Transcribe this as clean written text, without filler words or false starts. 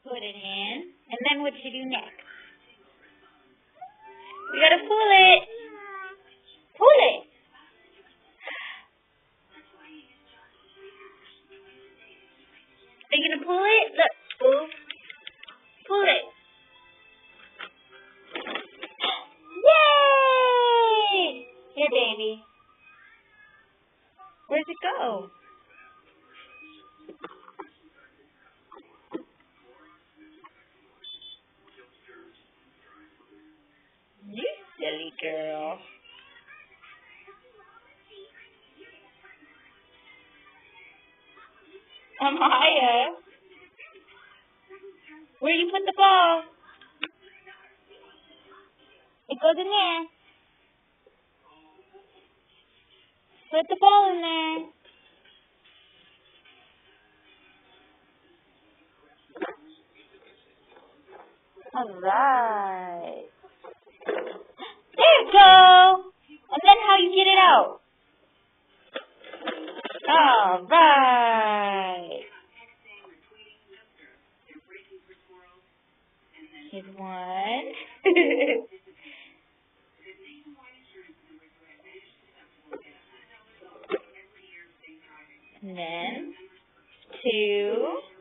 Put it in. And then what you do next? You gotta pull it. Pull it. Are you gonna pull it? Look. Pull. Pull it. Yay! Here, baby. Where's it go? You silly girl. Amaya. Where you put the ball? It goes in there. Put the ball in there. Alright. There you go. And then how you get it out? Alright. Here's one. And then 2.